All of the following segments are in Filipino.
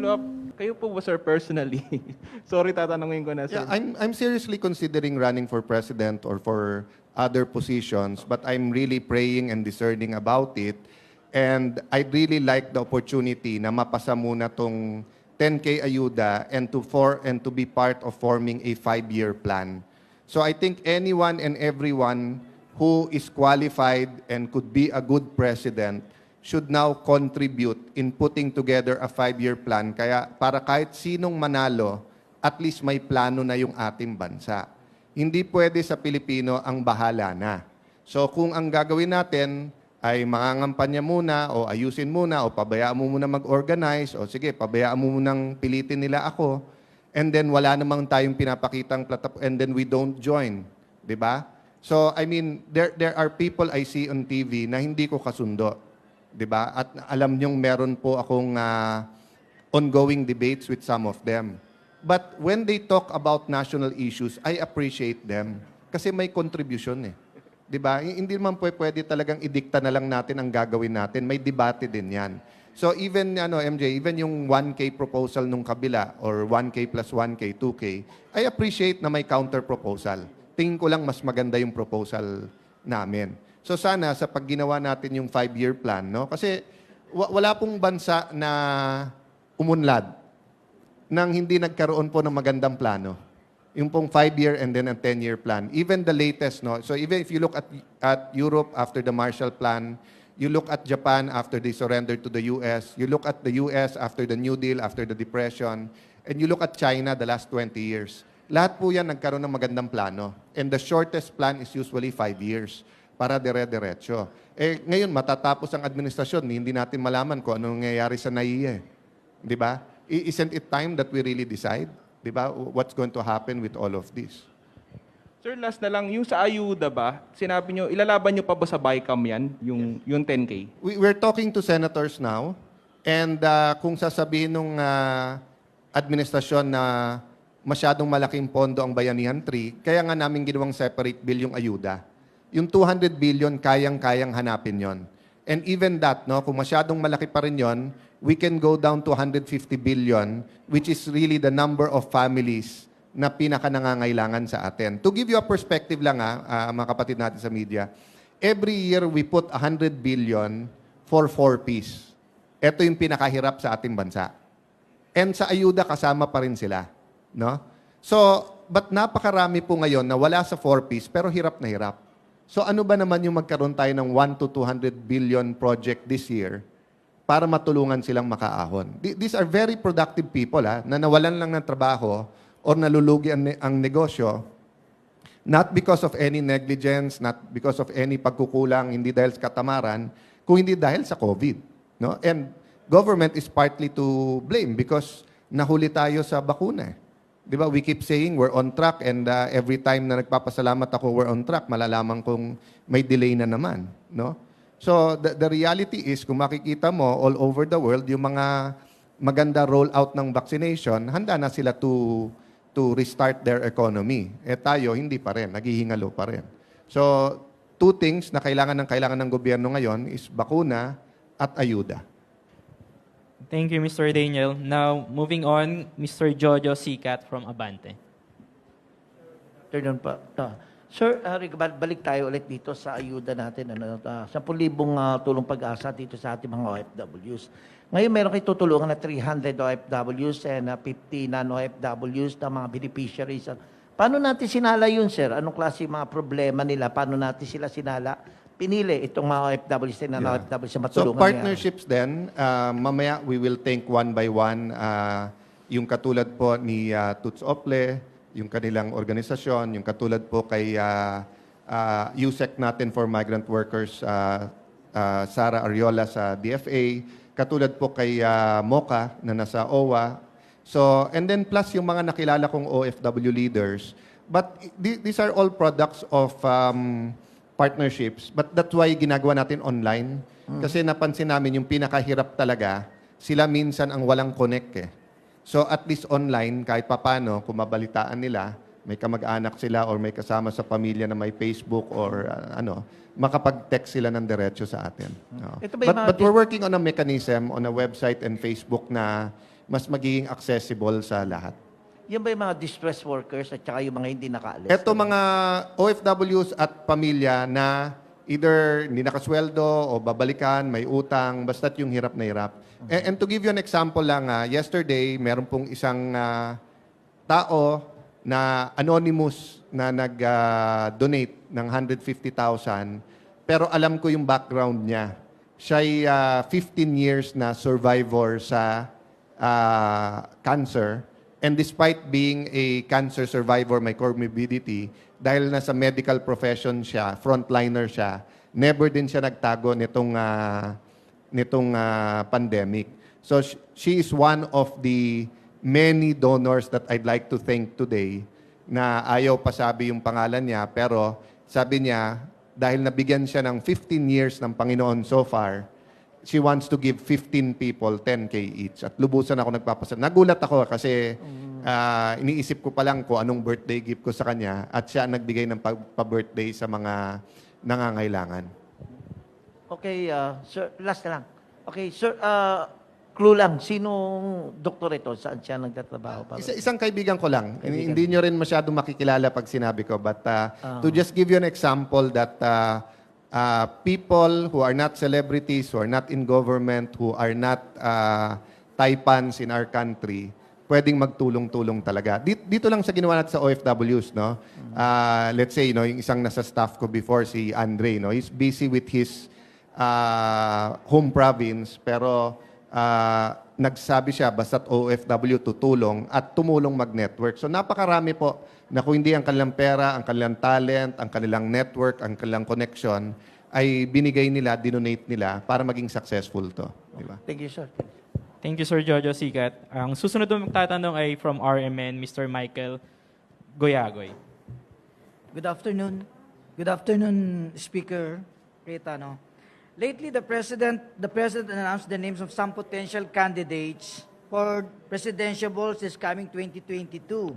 follow-up, kayo po ba, sir, personally? Sorry, tatanungin ko na, sir. Yeah, I'm seriously considering running for president or for other positions, but I'm really praying and discerning about it. And I'd really like the opportunity na mapasa muna tong 10K ayuda and to be part of forming a 5-year plan. So I think anyone and everyone who is qualified and could be a good president should now contribute in putting together a 5-year plan. Kaya para kahit sinong manalo, at least may plano na yung ating bansa. Hindi pwede sa Pilipino ang bahala na. So kung ang gagawin natin ay mangangampanya muna o ayusin muna o pabayaan mo muna mag-organize o sige, pabayaan mo munang pilitin nila ako and then wala namang tayong pinapakitang platform and then we don't join. 'Di ba? So I mean, there are people I see on TV na hindi ko kasundo. 'Di ba? At alam niyong meron po akong ongoing debates with some of them. But when they talk about national issues, I appreciate them kasi may contribution eh. 'Di ba? Hindi naman pwede talagang idikta na lang natin ang gagawin natin. May debate din 'yan. So even MJ, even yung 1K proposal nung kabila or 1K plus 1K, 2K, I appreciate na may counter proposal. Tingin ko lang mas maganda yung proposal namin. So sana sa pag ginawa natin yung 5-year plan, no? Kasi wala pong bansa na umunlad nang hindi nagkaroon po ng magandang plano. Yung pong 5-year and then a 10-year plan. Even the latest, no? So even if you look at Europe after the Marshall Plan, you look at Japan after they surrendered to the US, you look at the US after the New Deal, after the Depression, and you look at China the last 20 years. Lahat po yan nagkaroon ng magandang plano. And the shortest plan is usually 5 years para dire-diretso. Ngayon, matatapos ang administrasyon, hindi natin malaman kung anong nangyayari sa NAIA. Di ba? Isn't it time that we really decide? Di ba? What's going to happen with all of this? Sir, last na lang, yung sa ayuda ba, sinabi nyo, ilalaban nyo pa ba sa BICAM yan, yung 10K? We're talking to senators now, and kung sasabihin nung administrasyon na masyadong malaking pondo ang Bayanihan 3, kaya nga namin ginawang separate bill yung ayuda. Yung 200 billion, kayang-kayang hanapin yon. And even that, no, kung masyadong malaki pa rin yon, we can go down to 150 billion, which is really the number of families na pinaka-nangangailangan sa atin. To give you a perspective lang, mga kapatid natin sa media, every year we put 100 billion for 4Ps. Ito yung pinakahirap sa ating bansa. And sa ayuda, kasama pa rin sila. No? So, but napakarami po ngayon na wala sa 4Ps, pero hirap na hirap. So ano ba naman yung magkaroon tayo ng 1 to 200 billion project this year para matulungan silang makaahon? These are very productive people na nawalan lang ng trabaho or nalulugi ang negosyo, not because of any negligence, not because of any pagkukulang, hindi dahil sa katamaran, kung hindi dahil sa COVID. No? And government is partly to blame because nahuli tayo sa bakuna. Di ba? We keep saying we're on track and every time na nagpapasalamat ako we're on track, malalaman kong may delay na naman. No? So the reality is, kung makikita mo all over the world, yung mga maganda rollout ng vaccination, handa na sila to restart their economy. Tayo, hindi pa rin. Naghihingalo pa rin. So, two things na kailangan ng gobyerno ngayon is bakuna at ayuda. Thank you, Mr. Daniel. Now, moving on, Mr. Jojo Sicat from Abante. Turn on pa. Sir, balik tayo ulit dito sa ayuda natin. 10,000 tulong pag-asa dito sa ating mga OFWs. Ngayon, meron kayo tutulungan na 300 OFWs and 50 non-OFWs na mga beneficiaries. Paano natin sinala yun, sir? Anong klase mga problema nila? Paano natin sila sinala? Pinili itong mga OFWs na OFWs na matulungan. So partnerships then, mamaya we will think one by one, yung katulad po ni Toots Ople, yung kanilang organisasyon, yung katulad po kay USEC natin for migrant workers, Sara Ariola sa DFA, katulad po kay Mocha na nasa OWA. So, and then plus yung mga nakilala kong OFW leaders. But these are all products of partnerships. But that's why ginagawa natin online. Kasi napansin namin yung pinakahirap talaga, sila minsan ang walang connect eh. So at least online, kahit papano, kung mabalitaan nila, may kamag-anak sila or may kasama sa pamilya na may Facebook or makapag-text sila ng diretso sa atin. Ito ba But we're working on a mechanism on a website and Facebook na mas magiging accessible sa lahat. Yan ba yung mga distress workers at saka yung mga hindi nakaalis? Ito mga OFWs at pamilya na either hindi nakasweldo o babalikan, may utang, basta't yung hirap na hirap. And to give you an example lang, yesterday, meron pong isang tao na anonymous na nag-donate ng 150,000, pero alam ko yung background niya. Siya'y 15 years na survivor sa cancer. And despite being a cancer survivor, may comorbidity, dahil nasa medical profession siya, frontliner siya, never din siya nagtago nitong pandemic. So she is one of the many donors that I'd like to thank today na ayaw pasabi yung pangalan niya, pero sabi niya, dahil nabigyan siya ng 15 years ng Panginoon so far, she wants to give 15 people 10K each. At lubusan ako nagpapasalamat. Nagulat ako kasi iniisip ko pa lang kung anong birthday gift ko sa kanya at siya ang nagbigay ng pa-birthday sa mga nangangailangan. Okay, sir, last na lang. Okay, sir, clue lang, sinong doktor ito? Saan siya nagtatrabaho? Isang kaibigan ko lang. Hindi nyo rin masyadong makikilala pag sinabi ko. But to just give you an example that people who are not celebrities, who are not in government, who are not taipans in our country, pwedeng magtulong-tulong talaga. Dito lang sa ginawa natin sa OFWs, no? Let's say, yung isang nasa staff ko before, si Andre, no? He's busy with his home province, pero nagsabi siya, basta't OFW tutulong at tumulong mag-network. So napakarami po na kung hindi ang kanilang pera, ang kanilang talent, ang kanilang network, ang kanilang connection, ay binigay nila, dinonate nila para maging successful to. Di ba? Thank you, sir. Thank you, Sir Jojo Sikat. Ang susunod na magtatanong ay from RMN, Mr. Michael Goyagoy. Good afternoon. Good afternoon, Speaker Cayetano. Lately, the President announced the names of some potential candidates for presidential balls this coming 2022.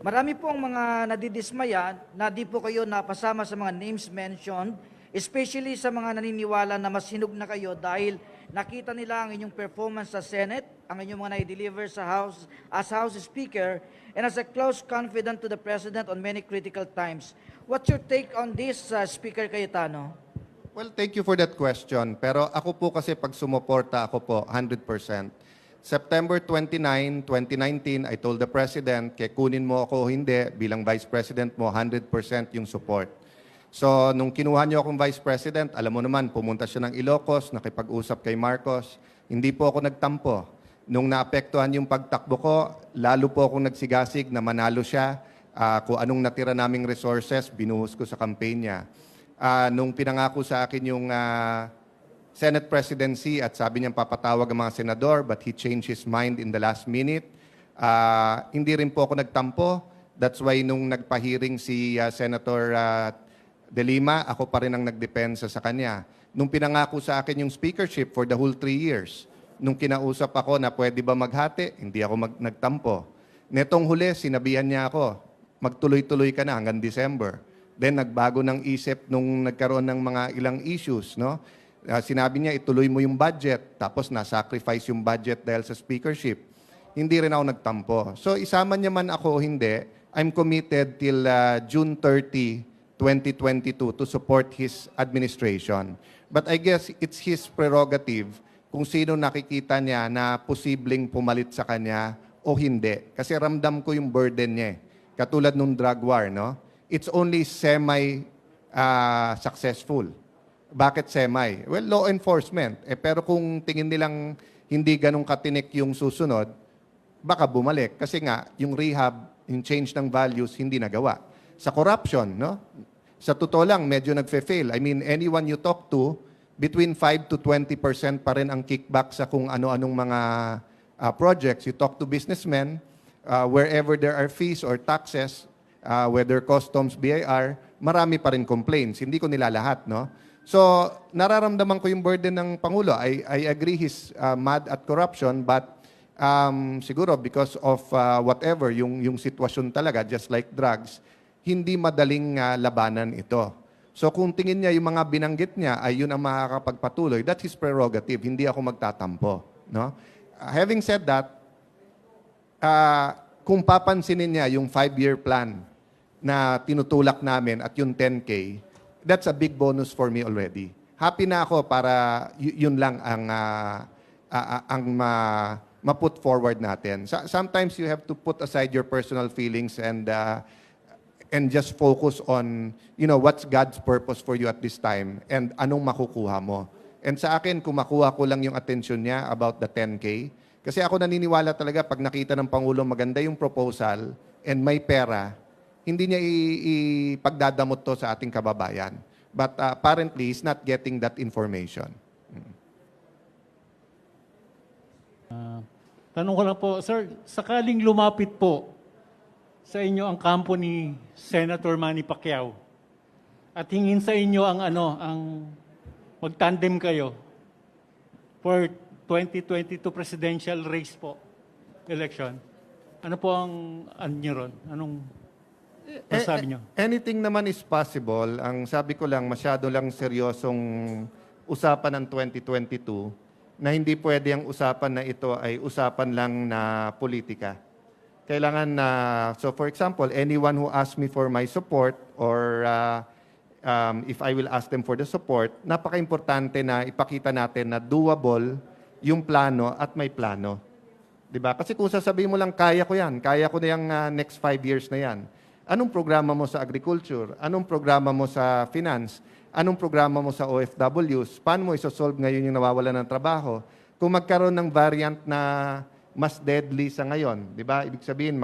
Marami pong mga nadidismaya na di po kayo napasama sa mga names mentioned, especially sa mga naniniwala na mas hinug na kayo dahil nakita nila ang inyong performance sa Senate, ang inyong mga na-deliver sa House as House Speaker, and as a close confidant to the President on many critical times. What's your take on this, Speaker Cayetano? Well, thank you for that question. Pero ako po kasi pag sumuporta, ako po 100%. September 29, 2019, I told the President, kaya kunin mo ako o hindi, bilang Vice President mo, 100% yung support. So, nung kinuha niyo akong Vice President, alam mo naman, pumunta siya ng Ilocos, nakipag-usap kay Marcos. Hindi po ako nagtampo. Nung naapektuhan yung pagtakbo ko, lalo po akong nagsigasig na manalo siya. Kung anong natira naming resources, binuhos ko sa campaign niya. Nung pinangako sa akin yung Senate presidency at sabi niya papatawag ang mga senador but he changed his mind in the last minute. Hindi rin po ako nagtampo. That's why nung nagpahiring si Senator De Lima, ako pa rin ang nagdepensa sa kanya. Nung pinangako sa akin yung speakership for the whole 3 years, nung kinausap ako na pwede ba maghati, hindi ako nagtampo. Netong huli, sinabihan niya ako, magtuloy-tuloy ka na hanggang December. Then nagbago ng isip nung nagkaroon ng mga ilang issues, no? Sinabi niya, ituloy mo yung budget, tapos na-sacrifice yung budget dahil sa speakership. Hindi rin ako nagtampo. So isama niya man ako o hindi, I'm committed till June 30, 2022 to support his administration. But I guess it's his prerogative kung sino nakikita niya na posibleng pumalit sa kanya o hindi. Kasi ramdam ko yung burden niya. Katulad nung drug war, no? It's only semi-successful. Bakit semi? Well, law enforcement. Pero kung tingin nilang hindi ganun katinik yung susunod, baka bumalik. Kasi nga, yung rehab, yung change ng values, hindi nagawa. Sa corruption, no? Sa totoo lang, medyo nagfe-fail. I mean, anyone you talk to, between 5 to 20% pa rin ang kickback sa kung ano-anong mga projects. You talk to businessmen, wherever there are fees or taxes, whether customs, BIR, marami pa rin complaints. Hindi ko nilalahat, no? So, nararamdaman ko yung burden ng Pangulo. I agree he's mad at corruption, but siguro because of whatever, yung sitwasyon talaga, just like drugs, hindi madaling labanan ito. So, kung tingin niya yung mga binanggit niya ay yun ang makakapagpatuloy, that's his prerogative. Hindi ako magtatampo, no? Having said that, kung papansinin niya yung 5-year plan na tinutulak namin at yung 10K, that's a big bonus for me already. Happy na ako para yun lang ang ma-put forward natin. Sometimes you have to put aside your personal feelings and just focus on, what's God's purpose for you at this time and anong makukuha mo. And sa akin, kung makuha ko lang yung attention niya about the 10K, kasi ako naniniwala talaga pag nakita ng Pangulo maganda yung proposal and may pera, hindi niya ipagdadamot to sa ating kababayan. But apparently, he's not getting that information. Tanong ko lang po, sir, sakaling lumapit po sa inyo ang kampo ni Senator Manny Pacquiao at hingin sa inyo ang mag-tandem kayo for 2022 presidential race po, election. Ano po ang niyo ron? Anong masabi niyo? Anything naman is possible. Ang sabi ko lang, masyado lang seryosong usapan ng 2022 na hindi pwede ang usapan na ito ay usapan lang na politika. Kailangan na, so for example, anyone who asks me for my support or if I will ask them for the support, napaka-importante na ipakita natin na doable yung plano at may plano. Diba? Kasi kung sasabihin mo lang, kaya ko yan, kaya ko na yung next 5 years na yan. Anong programa mo sa agriculture? Anong programa mo sa finance? Anong programa mo sa OFWs? Paano mo isosolve ngayon yung nawawalan ng trabaho? Kung magkaroon ng variant na mas deadly sa ngayon, di ba? Ibig sabihin,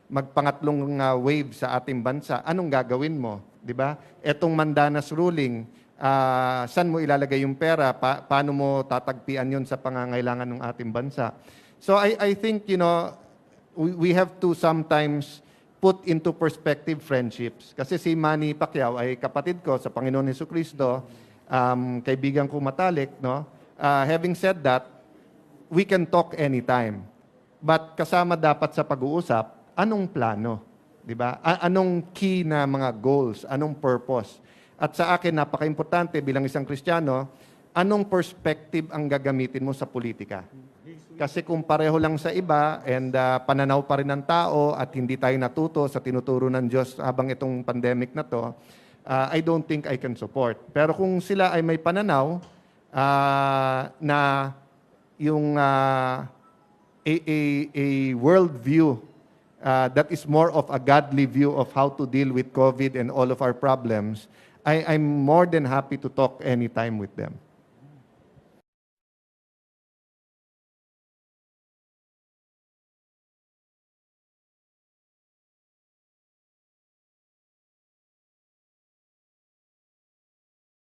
magpangatlong wave sa ating bansa, anong gagawin mo? Di ba? Etong Mandanas ruling, saan mo ilalagay yung pera? Paano mo tatagpian yun sa pangangailangan ng ating bansa? So I think, we have to sometimes put into perspective friendships. Kasi si Manny Pacquiao ay kapatid ko sa Panginoon Jesucristo, kaibigan ko matalik, no? Having said that, we can talk anytime. But kasama dapat sa pag-uusap, anong plano? Di ba? Anong key na mga goals? Anong purpose? At sa akin, napaka-importante bilang isang Kristiyano, anong perspective ang gagamitin mo sa politika? Kasi kung pareho lang sa iba and pananaw pa rin ng tao at hindi tayo natuto sa tinuturo ng Diyos habang itong pandemic na to, I don't think I can support. Pero kung sila ay may pananaw na yung a world view that is more of a godly view of how to deal with COVID and all of our problems, I'm more than happy to talk anytime with them.